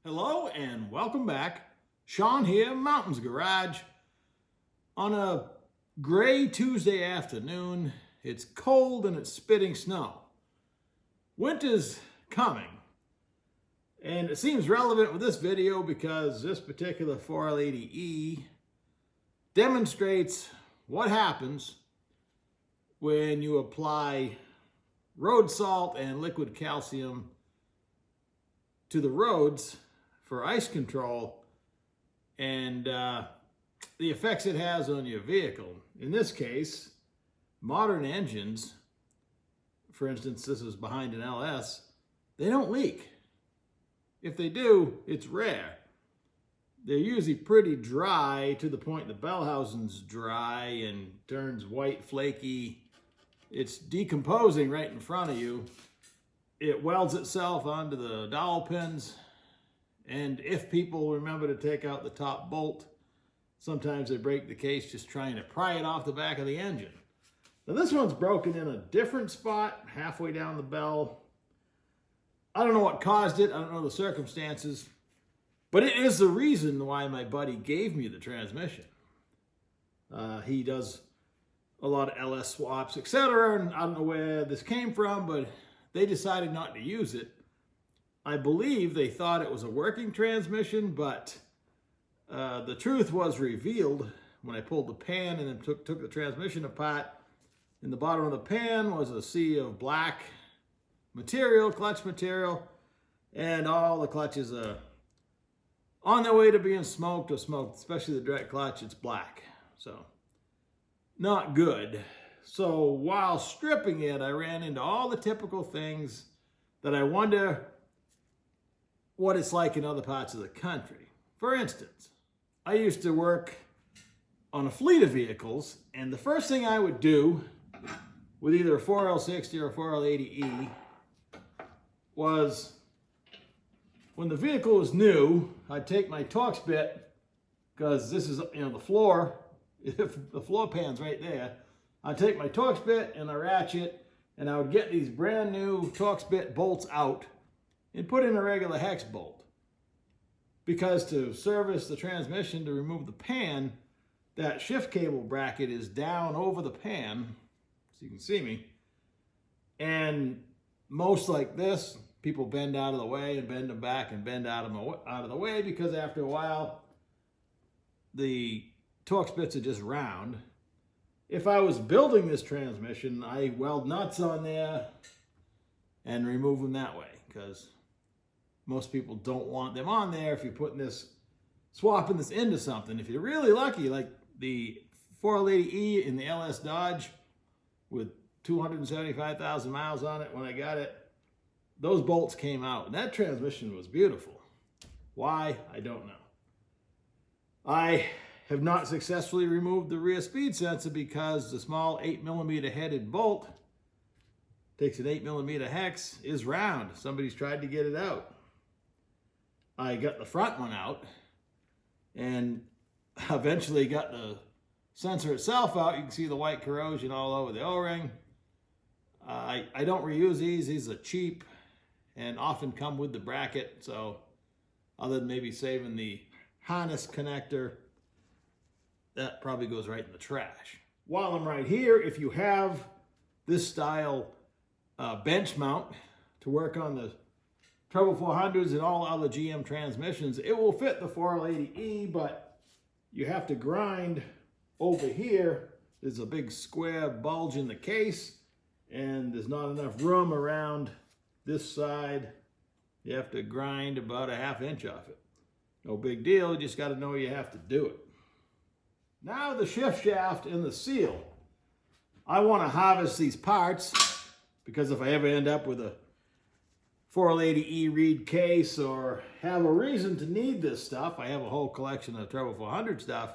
Hello and welcome back. Sean here, Mountains Garage. On a gray Tuesday afternoon, it's cold and it's spitting snow. Winter's coming. And it seems relevant with this video because this particular 4L80E demonstrates what happens when you apply road salt and liquid calcium to the roads for ice control and the effects it has on your vehicle. In this case, modern engines, for instance, this is behind an LS, they don't leak. If they do, it's rare. They're usually pretty dry to the point the bell housing's dry and turns white, flaky. It's decomposing right in front of you. It welds itself onto the dowel pins. And if people remember to take out the top bolt, sometimes they break the case just trying to pry it off the back of the engine. Now this one's broken in a different spot, halfway down the bell. I don't know what caused it. I don't know the circumstances. But it is the reason why my buddy gave me the transmission. He does a lot of LS swaps, etc. And I don't know where this came from, but they decided not to use it. I believe they thought it was a working transmission, but the truth was revealed when I pulled the pan and then took the transmission apart. In the bottom of the pan was a sea of black material, clutch material, and all the clutches are on their way to being smoked, especially the direct clutch. It's black, so not good. So while stripping it, I ran into all the typical things that I wonder what it's like in other parts of the country. For instance, I used to work on a fleet of vehicles, and the first thing I would do with either a 4L60 or a 4L80E was, when the vehicle was new, I'd take my Torx bit, because this is, the floor, if the floor pan's right there, I'd take my Torx bit and a ratchet, and I would get these brand new Torx bit bolts out and put in a regular hex bolt. Because to service the transmission, to remove the pan, that shift cable bracket is down over the pan, so you can see me. And most like this, people bend out of the way and bend them back and bend out of the way, because after a while, the Torx bits are just round. If I was building this transmission, I weld nuts on there and remove them that way, because most people don't want them on there if you're swapping this into something. If you're really lucky, like the 4L80E in the LS Dodge with 275,000 miles on it when I got it, those bolts came out, and that transmission was beautiful. Why? I don't know. I have not successfully removed the rear speed sensor because the small 8mm headed bolt, takes an 8mm hex, is round. Somebody's tried to get it out. I got the front one out and eventually got the sensor itself out. You can see the white corrosion all over the O-ring. I don't reuse these. These are cheap and often come with the bracket. So other than maybe saving the harness connector, that probably goes right in the trash. While I'm right here, if you have this style bench mount to work on the Treble 400s and all other GM transmissions, it will fit the 4L80E, but you have to grind over here. There's a big square bulge in the case, and there's not enough room around this side. You have to grind about a ½ inch off it. No big deal, you just got to know you have to do it. Now the shift shaft and the seal. I want to harvest these parts because if I ever end up with a 4L80E reed case or have a reason to need this stuff, I have a whole collection of Treble 400 stuff,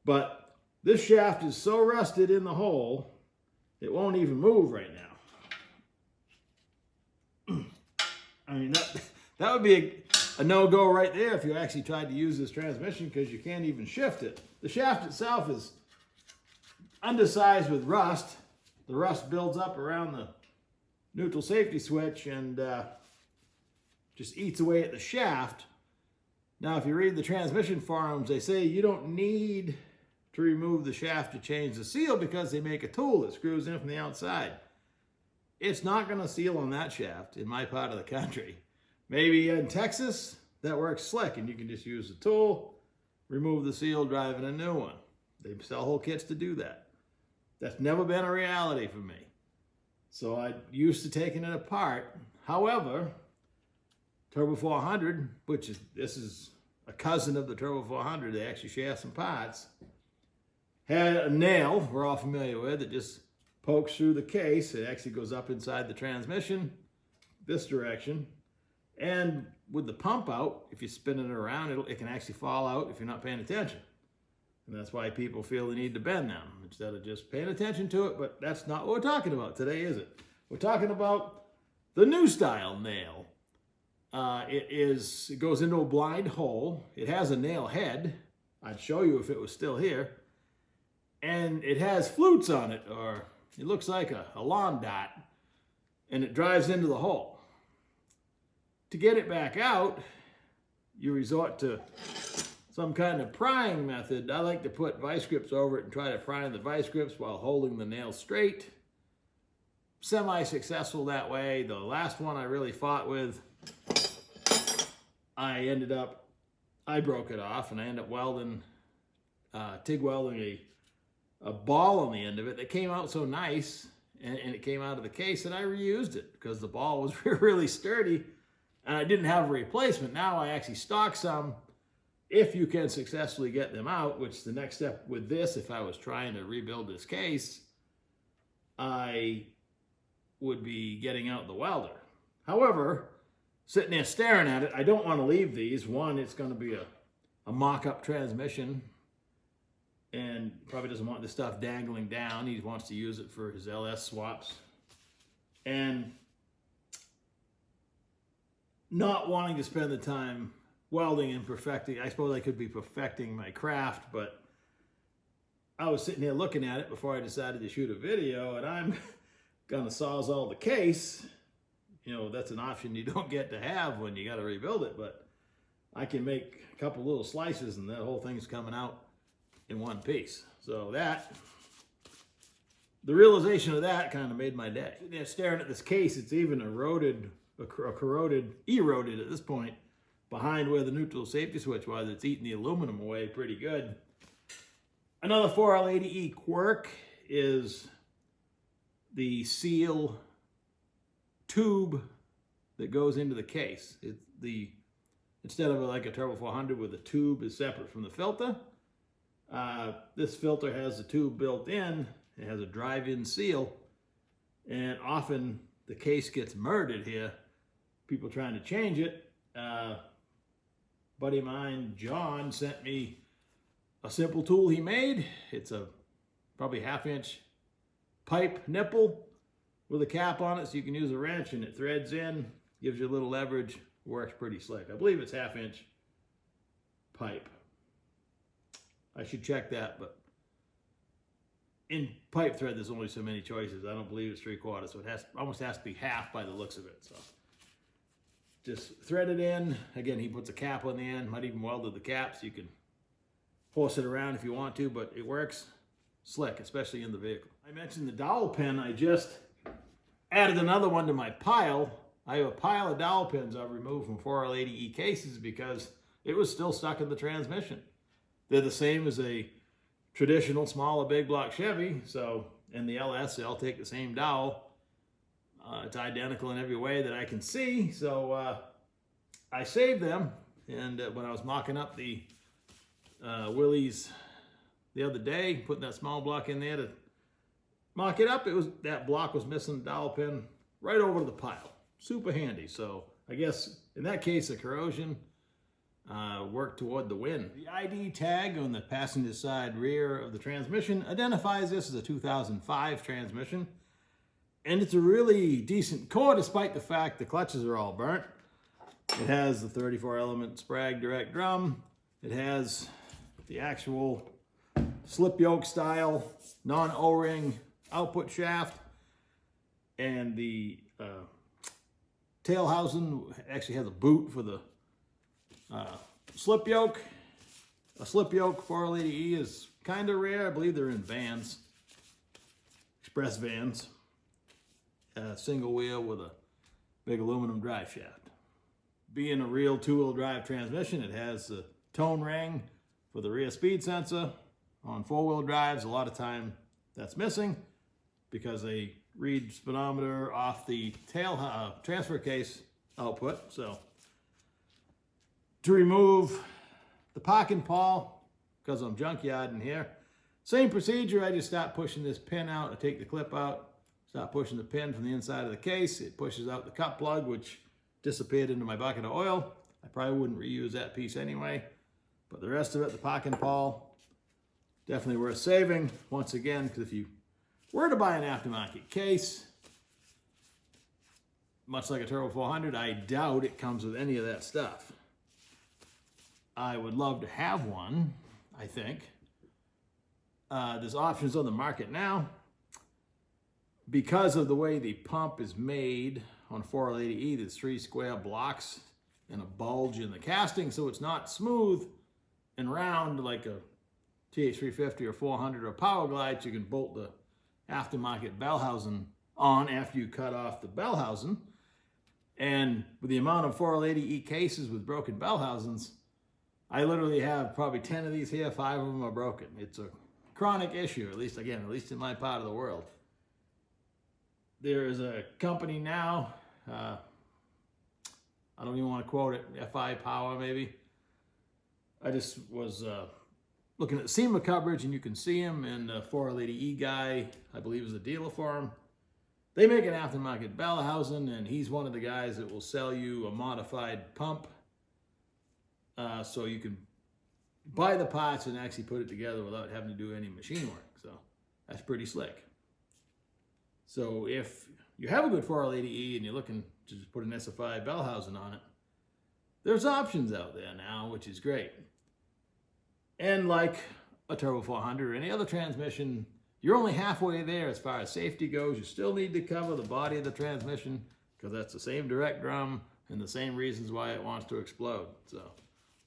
but this shaft is so rusted in the hole, it won't even move right now. I mean, that would be a no-go right there if you actually tried to use this transmission, because you can't even shift it. The shaft itself is undersized with rust. The rust builds up around the neutral safety switch and just eats away at the shaft. Now, if you read the transmission forums, they say you don't need to remove the shaft to change the seal because they make a tool that screws in from the outside. It's not going to seal on that shaft in my part of the country. Maybe in Texas, that works slick and you can just use the tool, remove the seal, drive in a new one. They sell whole kits to do that. That's never been a reality for me. So I used to taking it apart. However, Turbo 400, this is a cousin of the Turbo 400, they actually share some parts, had a nail we're all familiar with that just pokes through the case. It actually goes up inside the transmission this direction. And with the pump out, if you spin it around, it can actually fall out if you're not paying attention. And that's why people feel the need to bend them instead of just paying attention to it. But that's not what we're talking about today, is it? We're talking about the new style nail. It goes into a blind hole. It has a nail head. I'd show you if it was still here. And it has flutes on it, or it looks like a lawn dot, and it drives into the hole. To get it back out, you resort to some kind of prying method. I like to put vice grips over it and try to pry the vice grips while holding the nail straight. Semi-successful that way. The last one I really fought with, I broke it off, and I ended up welding, TIG welding a ball on the end of it that came out so nice, and it came out of the case, and I reused it because the ball was really sturdy, and I didn't have a replacement. Now I actually stock some if you can successfully get them out, which the next step with this, if I was trying to rebuild this case, I would be getting out the welder. However, sitting there staring at it, I don't want to leave these. One, it's going to be a mock-up transmission, and probably doesn't want this stuff dangling down. He wants to use it for his LS swaps. And not wanting to spend the time welding and perfecting. I suppose I could be perfecting my craft, but I was sitting here looking at it before I decided to shoot a video, and I'm gonna sawzall the case. You know, that's an option you don't get to have when you got to rebuild it, but I can make a couple little slices and that whole thing's coming out in one piece. So the realization of that kind of made my day. Sitting there staring at this case, it's even eroded at this point behind where the neutral safety switch was. It's eating the aluminum away pretty good. Another 4L80E quirk is the seal tube that goes into the case. Instead of like a Turbo 400 where the tube is separate from the filter, this filter has the tube built in. It has a drive-in seal, and often the case gets murdered here. People trying to change it. Buddy of mine, John, sent me a simple tool he made. It's a probably 1/2 inch pipe nipple with a cap on it, so you can use a wrench and it threads in, gives you a little leverage, works pretty slick. I believe it's 1/2 inch pipe. I should check that, but in pipe thread, there's only so many choices. I don't believe it's 3/4, so it almost has to be half by the looks of it. So just thread it in. Again, he puts a cap on the end, might even welded the cap so you can horse it around if you want to, but it works slick, especially in the vehicle. I mentioned the dowel pin. I just added another one to my pile. I have a pile of dowel pins I've removed from 4L80E cases because it was still stuck in the transmission. They're the same as a traditional small or big block Chevy, so in the LS, they all take the same dowel. It's identical in every way that I can see, so I saved them, and when I was mocking up the Willys the other day, putting that small block in there to mock it up, that block was missing the dowel pin right over the pile. Super handy. So I guess in that case, the corrosion worked toward the win. The ID tag on the passenger side rear of the transmission identifies this as a 2005 transmission, and it's a really decent core despite the fact the clutches are all burnt. It has the 34 element Sprague direct drum. It has the actual slip yoke style non-O-ring output shaft, and the tail housing actually has a boot for the slip yoke. A slip yoke 480E is kind of rare. I believe they're in vans, express vans. Single wheel with a big aluminum drive shaft. Being a real two-wheel drive transmission, it has the tone ring for the rear speed sensor. On four-wheel drives, a lot of time that's missing because they read speedometer off the tail transfer case output. So to remove the parking pawl, because I'm junkyard in here, same procedure. I just start pushing this pin out. I take the clip out, start pushing the pin from the inside of the case. It pushes out the cup plug, which disappeared into my bucket of oil. I probably wouldn't reuse that piece anyway. But the rest of it, the parking pawl, definitely worth saving. Once again, because if you were to buy an aftermarket case, much like a Turbo 400, I doubt it comes with any of that stuff. I would love to have one, I think. There's options on the market now. Because of the way the pump is made on 480E, there's 3 square blocks and a bulge in the casting, so it's not smooth and round like a TH350 or 400 or Power Glide. You can bolt the aftermarket bell housing on after you cut off the bell housing. And with the amount of 480E cases with broken bell housings, I literally have probably 10 of these here, 5 of them are broken. It's a chronic issue, at least in my part of the world. There is a company now, I don't even want to quote it, FI Power maybe. I just was looking at SEMA coverage, and you can see him, and the 480E guy, I believe, is a dealer for him. They make an aftermarket bell housing, and he's one of the guys that will sell you a modified pump, so you can buy the parts and actually put it together without having to do any machine work. So that's pretty slick. So if you have a good 480E and you're looking to just put an SFI bell housing on it, there's options out there now, which is great. And like a Turbo 400 or any other transmission, you're only halfway there as far as safety goes. You still need to cover the body of the transmission because that's the same direct drum and the same reasons why it wants to explode. So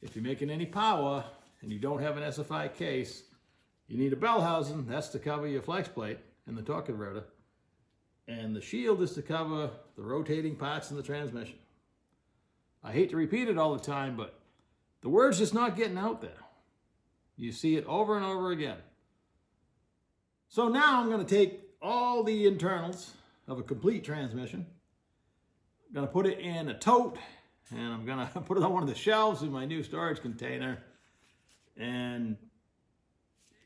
if you're making any power and you don't have an SFI case, you need a bell housing. That's to cover your flex plate and the torque converter. And the shield is to cover the rotating parts in the transmission. I hate to repeat it all the time, but the word's just not getting out there. You see it over and over again. So now I'm going to take all the internals of a complete transmission. I'm going to put it in a tote, and I'm going to put it on one of the shelves in my new storage container. And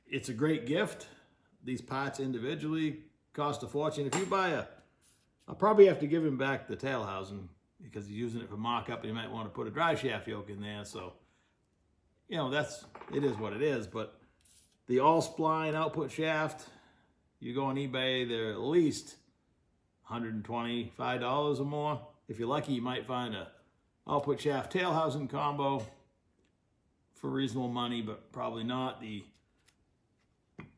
it's a great gift. These parts individually cost a fortune. If you buy I'll probably have to give him back the tail housing because he's using it for mock-up, and he might want to put a drive shaft yoke in there. So, you know, it is what it is. But the all-spline output shaft, you go on eBay, they're at least $125 or more. If you're lucky, you might find a output shaft tail housing combo for reasonable money, but probably not. The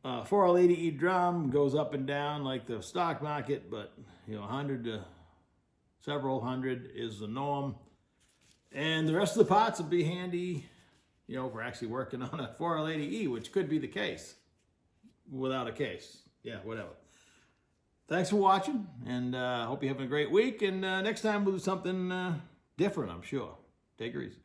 480E drum goes up and down like the stock market, but 100 to several hundred is the norm. And the rest of the parts will be handy, if we're actually working on a 480E, which could be the case without a case. Yeah, whatever. Thanks for watching, and hope you're having a great week. And next time we'll do something different, I'm sure. Take it easy.